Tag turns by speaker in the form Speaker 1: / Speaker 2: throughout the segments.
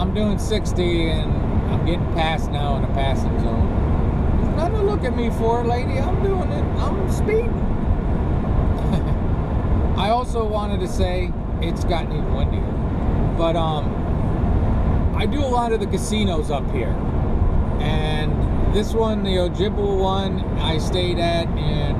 Speaker 1: I'm doing 60 and I'm getting passed now in a passing zone. There's nothing to look at me for, lady. I'm doing it. I'm speeding. I also wanted to say it's gotten even windier, but I do a lot of the casinos up here, and this one, the Ojibwa one, I stayed at in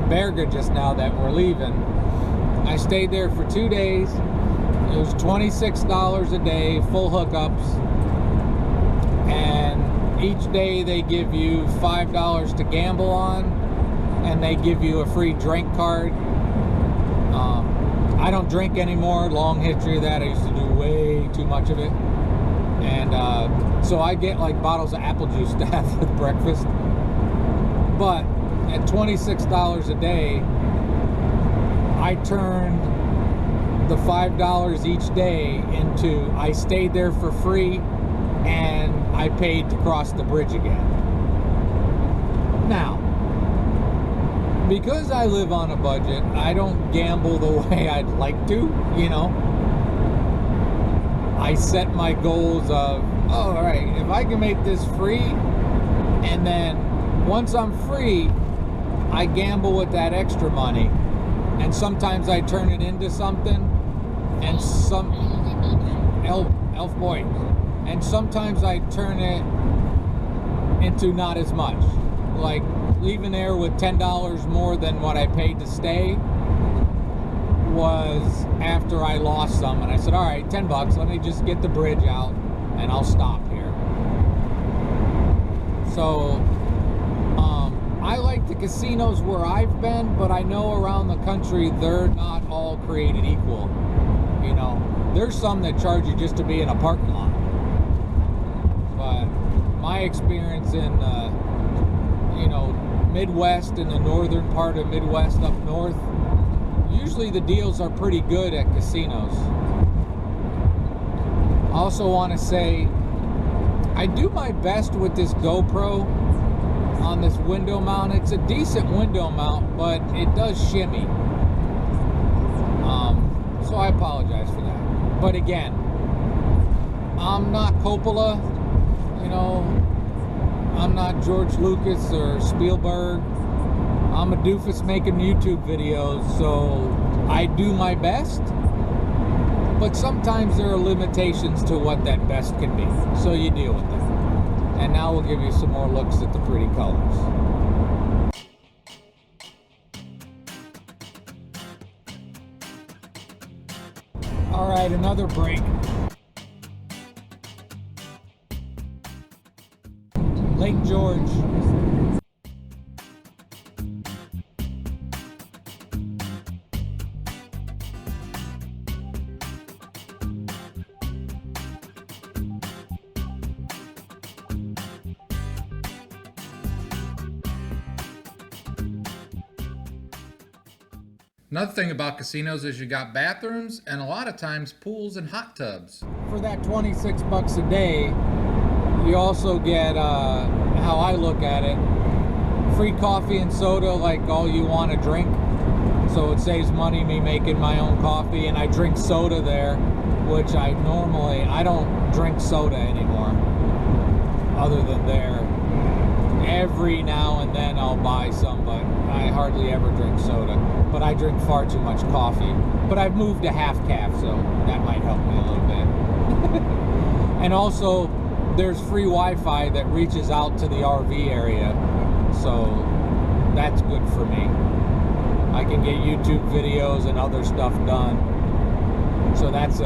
Speaker 1: Baraga just now that we're leaving. I stayed there for 2 days. It was $26 a day, full hookups, and each day they give you $5 to gamble on, and they give you a free drink card. I don't drink anymore, long history of that. I used to do way too much of it, and so I get like bottles of apple juice to have with breakfast. But at $26 a day, I turned the $5 each day into, I stayed there for free and I paid to cross the bridge again. Now, because I live on a budget, I don't gamble the way I'd like to, you know. I set my goals of, oh, all right, if I can make this free, and then once I'm free, I gamble with that extra money, and sometimes I turn it into something, and elf boy, and sometimes I turn it into not as much. Like leaving there with $10 more than what I paid to stay was after I lost some, and I said, all right, $10, let me just get the bridge out and I'll stop here. So I like the casinos where I've been, but I know around the country they're not all created equal. You know, there's some that charge you just to be in a parking lot, but my experience in you know, Midwest, in the northern part of Midwest up north, usually the deals are pretty good at casinos. I also want to say I do my best with this GoPro on this window mount. It's a decent window mount, but it does shimmy. So I apologize for that. But again, I'm not Coppola, you know, I'm not George Lucas or Spielberg. I'm a doofus making YouTube videos, so I do my best, but sometimes there are limitations to what that best can be, so you deal with that. And now we'll give you some more looks at the pretty colors. All right, another break. Lake George.
Speaker 2: Another thing about casinos is you got bathrooms and a lot of times pools and hot tubs.
Speaker 1: For that $26 a day, you also get, how I look at it, free coffee and soda, like all you want to drink. So it saves money me making my own coffee, and I drink soda there, which I don't drink soda anymore, other than there. Every now and then I'll buy some, but I hardly ever drink soda. But I drink far too much coffee. But I've moved to half calf, so that might help me a little bit. And also, there's free Wi-Fi that reaches out to the RV area, so that's good for me. I can get YouTube videos and other stuff done, so that's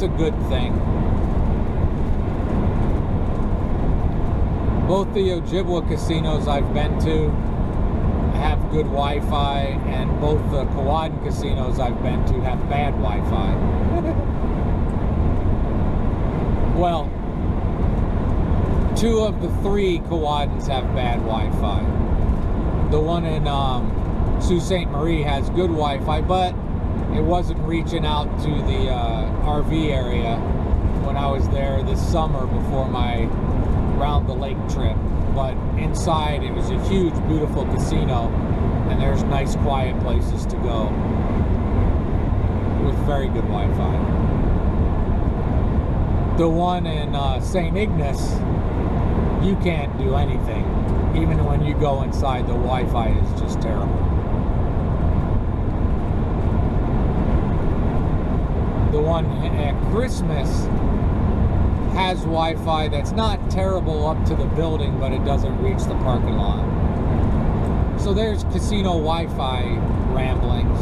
Speaker 1: a good thing. Both the Ojibwa casinos I've been to have good Wi-Fi, and both the Kawaiian casinos I've been to have bad Wi-Fi. Well, 2 of the 3 Kawaiians have bad Wi-Fi. The one in Sault Ste. Marie has good Wi-Fi, but it wasn't reaching out to the RV area when I was there this summer before my round the lake trip. But inside it was a huge, beautiful casino, and there's nice, quiet places to go with very good Wi-Fi. The one in St. Ignace, you can't do anything. Even when you go inside, the Wi-Fi is just terrible. The one at Christmas has Wi-Fi that's not terrible up to the building, but it doesn't reach the parking lot. So there's casino Wi-Fi ramblings.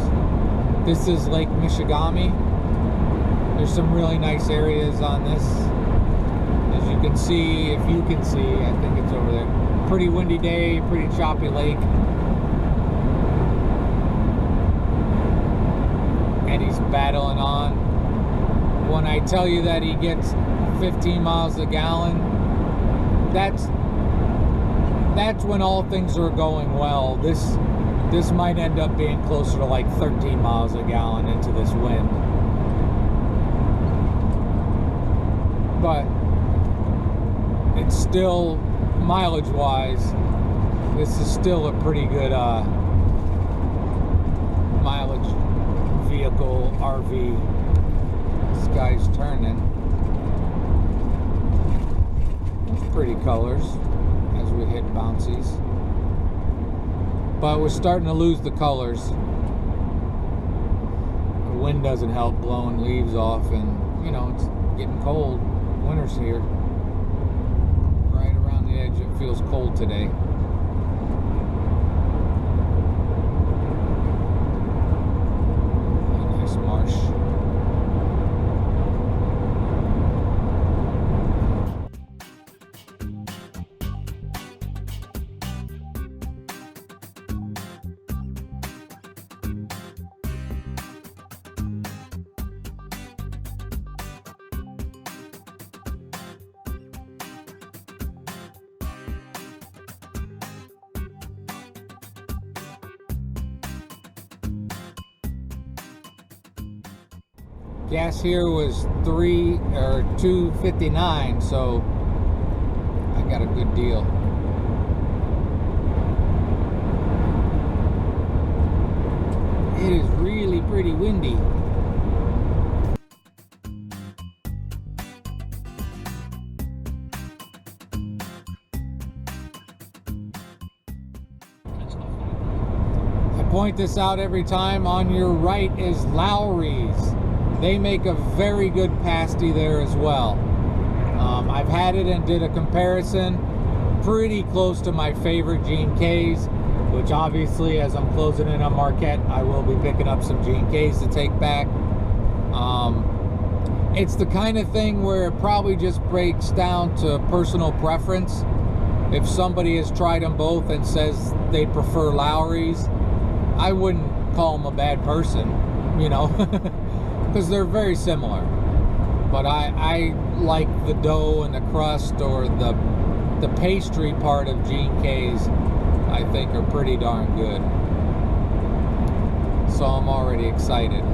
Speaker 1: This is Lake Michigami. There's some really nice areas on this. As you can see, if you can see, I think it's over there. Pretty windy day, pretty choppy lake. And he's battling on. When I tell you that he gets 15 miles a gallon, that's when all things are going well. This might end up being closer to like 13 miles a gallon into this wind. But it's still, mileage wise, this is still a pretty good mileage vehicle, RV. This guy's turning. There's pretty colors as we hit bouncies. But we're starting to lose the colors. The wind doesn't help blowing leaves off, and you know, it's getting cold. Winter's here. Right around the edge, it feels cold today. Nice marsh. Gas here was $2.59, so I got a good deal. It is really pretty windy. I point this out every time. On your right is Lowry's. They make a very good pasty there as well. I've had it and did a comparison. Pretty close to my favorite G&Ks, which obviously, as I'm closing in on Marquette, I will be picking up some G&Ks to take back. It's the kind of thing where it probably just breaks down to personal preference. If somebody has tried them both and says they prefer Lowry's, I wouldn't call them a bad person, you know. Because they're very similar, but I like the dough and the crust, or the pastry part of G&Ks. I think are pretty darn good. So I'm already excited.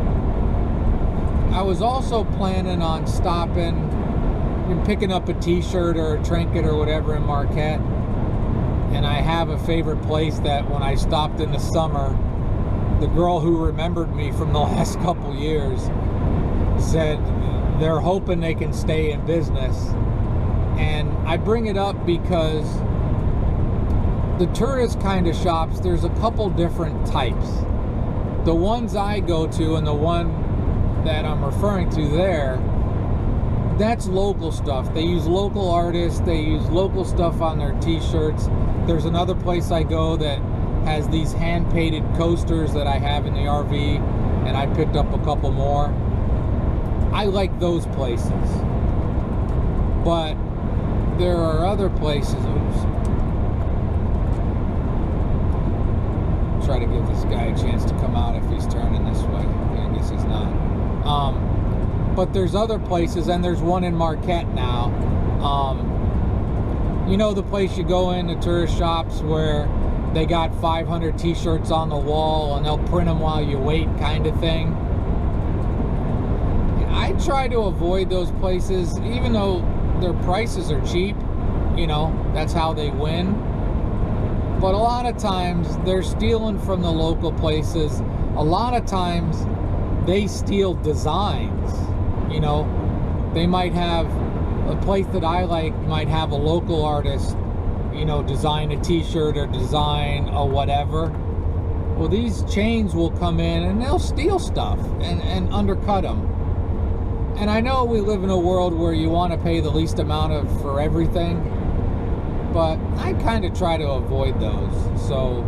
Speaker 1: I was also planning on stopping and picking up a t-shirt or a trinket or whatever in Marquette, and I have a favorite place that when I stopped in the summer, the girl who remembered me from the last couple years said they're hoping they can stay in business. And I bring it up because the tourist kind of shops, there's a couple different types. The ones I go to and the one that I'm referring to there, that's local stuff. They use local artists, they use local stuff on their t-shirts. There's another place I go that has these hand-painted coasters that I have in the RV, and I picked up a couple more. I like those places. But there are other places. Oops. Try to give this guy a chance to come out if he's turning this way. I guess he's not. But there's other places, and there's one in Marquette now. You know the place you go in, the tourist shops, where they got 500 t-shirts on the wall and they'll print them while you wait, kind of thing. I try to avoid those places, even though their prices are cheap. You know, that's how they win. But a lot of times they're stealing from the local places. A lot of times they steal designs. You know, they might have a place that I like might have a local artist, you know, design a t-shirt or design a whatever. Well, these chains will come in and they'll steal stuff and undercut them. And I know we live in a world where you want to pay the least amount for everything, but I kind of try to avoid those. So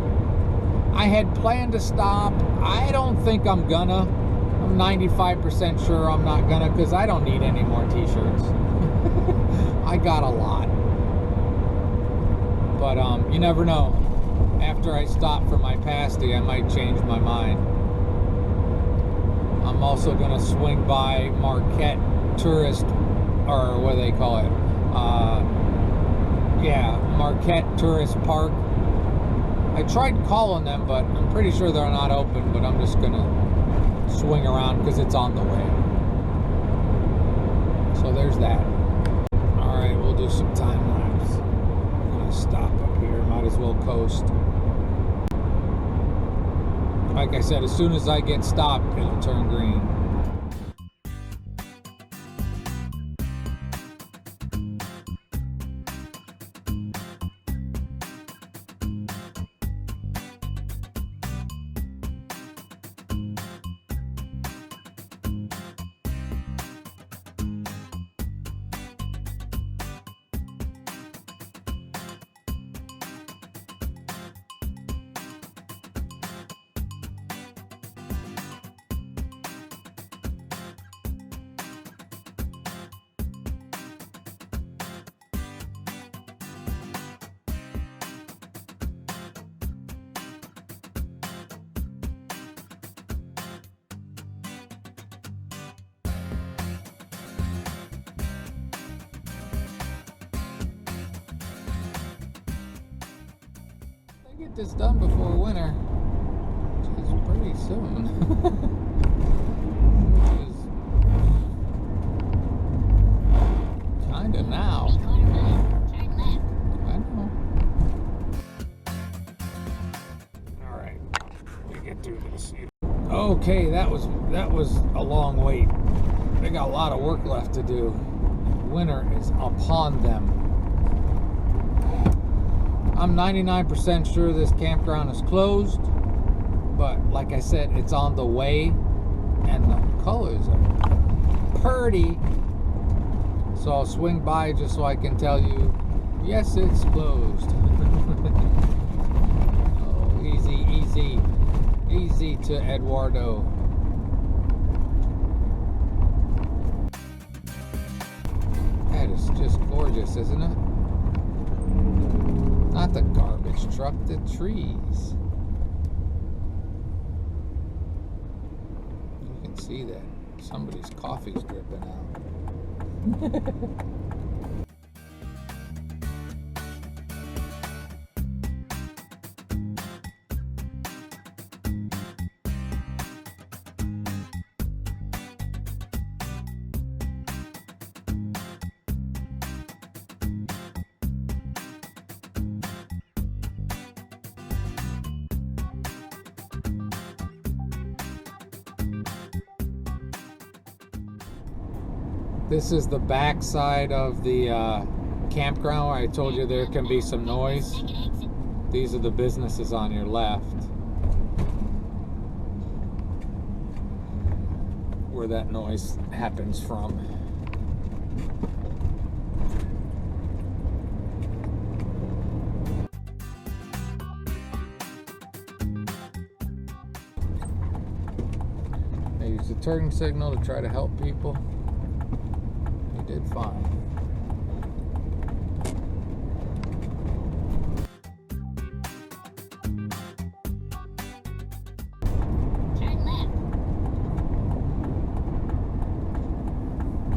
Speaker 1: I had planned to stop. I don't think I'm gonna. I'm 95% sure I'm not gonna, because I don't need any more t-shirts. I got a lot. But you never know. After I stop for my pasty, I might change my mind. I'm also gonna swing by Marquette Tourist, or what do they call it? Yeah, Marquette Tourist Park. I tried calling them, but I'm pretty sure they're not open, but I'm just gonna swing around because it's on the way. So there's that. Alright, we'll do some time lapse. I'm gonna stop up here, might as well coast. Like I said, as soon as I get stopped, it'll turn green. Get this done before winter, which is pretty soon. Which is kinda now. I know. Alright, let me get through this. Okay, that was a long wait. They got a lot of work left to do. Winter is upon them. I'm 99% sure this campground is closed, but like I said, it's on the way, and the colors are pretty. So I'll swing by just so I can tell you, yes, it's closed. Oh, easy, easy, easy to Eduardo. That is just gorgeous, isn't it? Not the garbage truck, the trees. You can see that somebody's coffee's dripping out. This is the back side of the campground where I told you there can be some noise. These are the businesses on your left, where that noise happens from. I used the turn signal to try to help people. Did fine.
Speaker 3: Turn left.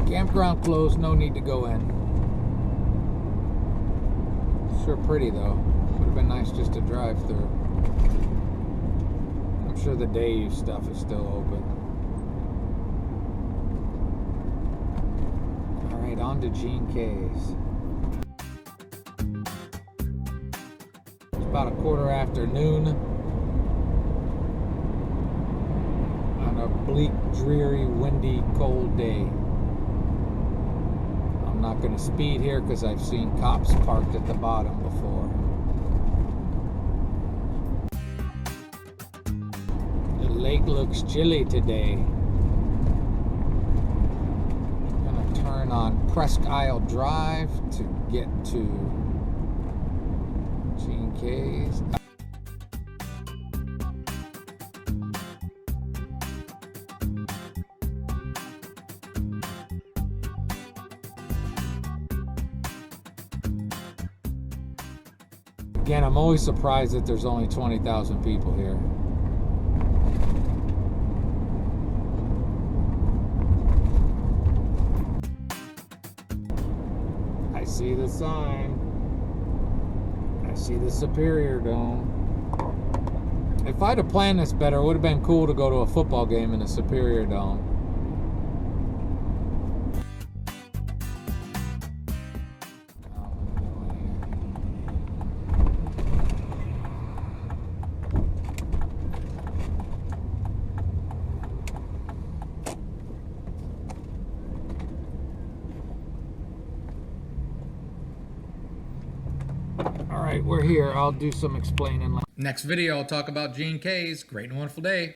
Speaker 1: Campground closed, no need to go in. Sure pretty though. Would have been nice just to drive through. I'm sure the day stuff is still open. On to Gene K's. It's about 1:15 on a bleak, dreary, windy, cold day. I'm not going to speed here because I've seen cops parked at the bottom before. The lake looks chilly today. I'm going to turn on Presque Isle Drive to get to G&K's. Again, I'm always surprised that there's only 20,000 people here. I see the sign. I see the Superior Dome. If I'd have planned this better, it would have been cool to go to a football game in the Superior Dome. All right, we're here. I'll do some explaining.
Speaker 2: Next video, I'll talk about G&K's. Great and wonderful day.